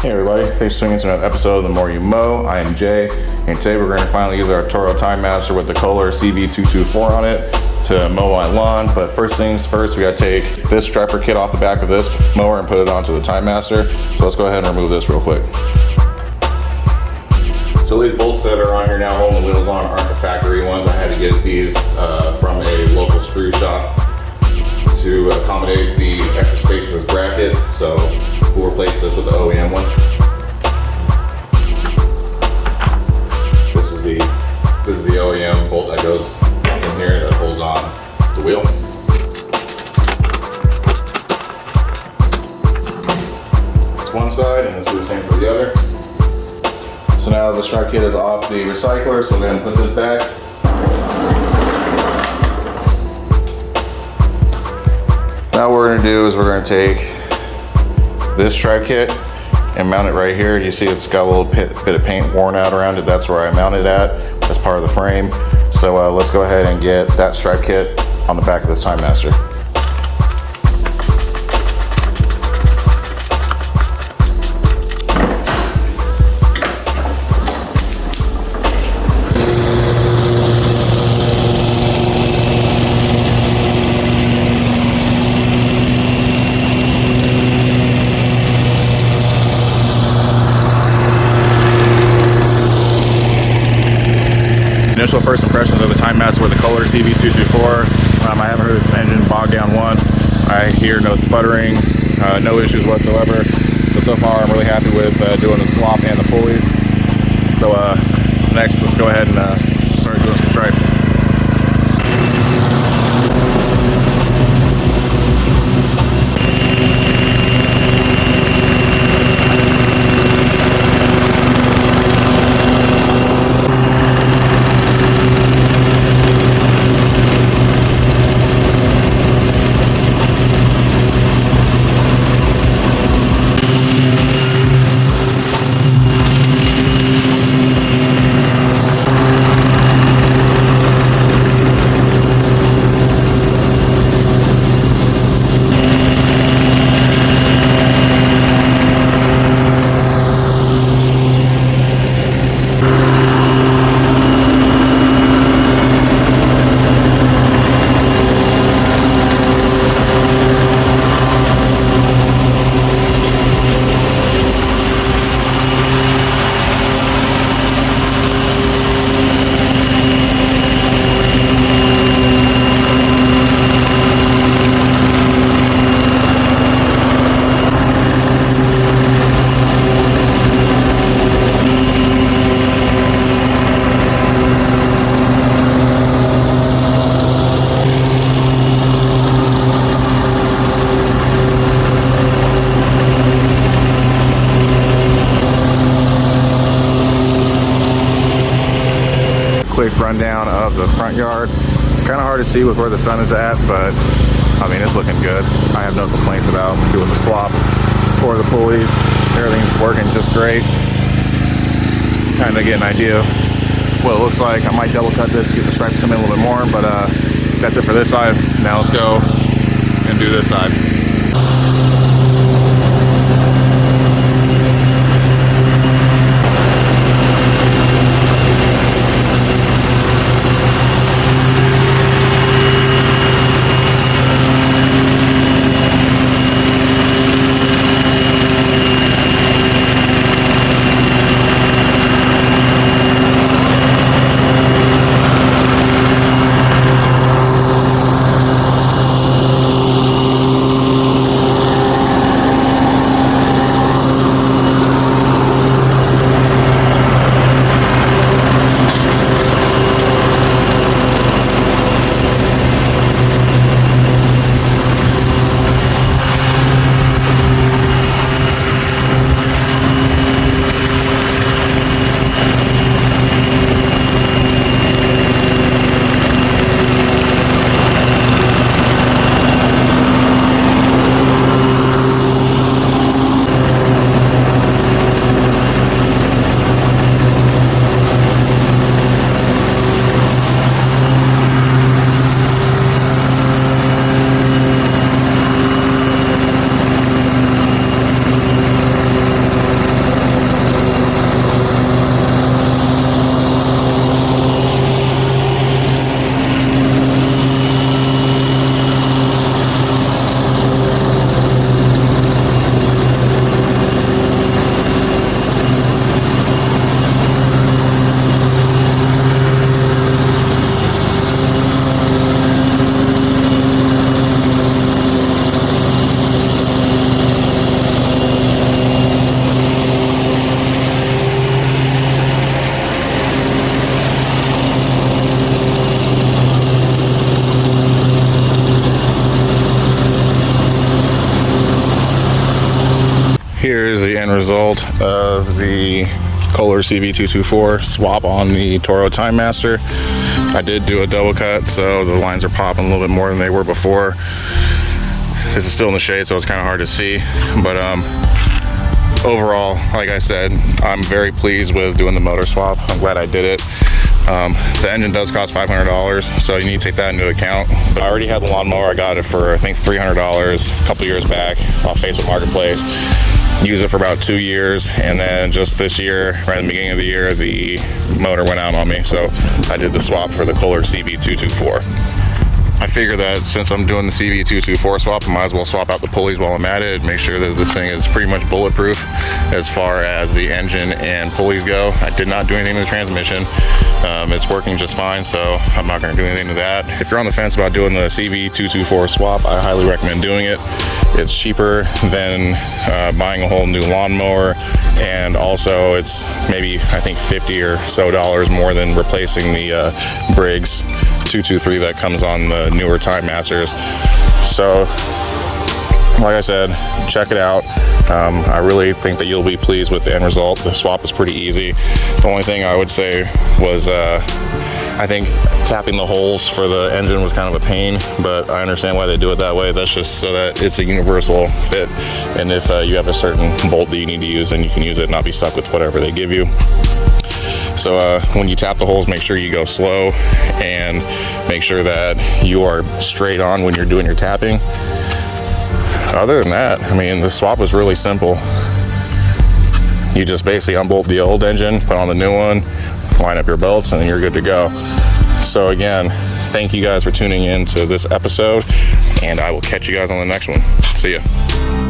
Hey everybody, thanks for tuning into another episode of The More You Mow. I am Jay, and today we're going to finally use our Toro Timemaster with the Kohler CV224 on it to mow my lawn. But first things first, we got to take this striper kit off the back of this mower and put it onto the Timemaster. So let's go ahead and remove this real quick. So these bolts that are on here now holding the wheels on aren't the factory ones. I had to get these from a local screw shop to accommodate the extra space for this bracket. So we'll replace this with the OEM one. This is the OEM bolt that goes in here that holds on the wheel. It's one side, and this is the same for the other. So now the stripe kit is off the recycler, so we're going to put this back. Now what we're going to do is we're going to take this stripe kit and mount it right here. You see it's got a little bit of paint worn out around it. That's where I mounted at. That's part of the frame. So let's go ahead and get that stripe kit on the back of this Timemaster. Initial first impressions of the Timemaster with the Kohler CV224. I haven't heard this engine bogged down once. I hear no sputtering, no issues whatsoever. So far I'm really happy with doing the swap and the pulleys. So next let's go ahead and start doing some stripes. Quick rundown of the front yard. It's kind of hard to see with where the sun is at, but I mean it's looking good. I have no complaints about doing the swap or the pulleys. Everything's working just great. Kind of get an idea of what it looks like. I might double cut this to get the stripes come in a little bit more, but that's it for this side. Now let's go and do this side. end result of the Kohler CV224 swap on the Toro Timemaster. I did do a double cut, so the lines are popping a little bit more than they were before. This is still in the shade, so it's kind of hard to see, but overall, like I said, I'm very pleased with doing the motor swap. I'm glad I did it. The engine does cost $500, so you need to take that into account. But I already had the lawnmower. I got it for I think $300 a couple years back off Facebook Marketplace. Used it for about 2 years, and then just this year, right in the beginning of the year, the motor went out on me, so I did the swap for the Kohler CV224. I figure that since I'm doing the CV224 swap, I might as well swap out the pulleys while I'm at it, make sure that this thing is pretty much bulletproof as far as the engine and pulleys go. I did not do anything to the transmission. It's working just fine, so I'm not going to do anything to that. If you're on the fence about doing the CV224 swap, I highly recommend doing it. It's cheaper than buying a whole new lawnmower, and also it's maybe, I think, $50 or so more than replacing the Briggs 223 that comes on the newer Timemasters. So like I said, check it out. I really think that you'll be pleased with the end result. The swap is pretty easy. The only thing I would say was I think tapping the holes for the engine was kind of a pain, but I understand why they do it that way. That's just so that it's a universal fit, and if you have a certain bolt that you need to use, then you can use it and not be stuck with whatever they give you. So when you tap the holes, make sure you go slow and make sure that you are straight on when you're doing your tapping. Other than that, I mean, the swap was really simple. You just basically unbolt the old engine, put on the new one, line up your belts, and then you're good to go. So again, thank you guys for tuning in to this episode, and I will catch you guys on the next one. See ya.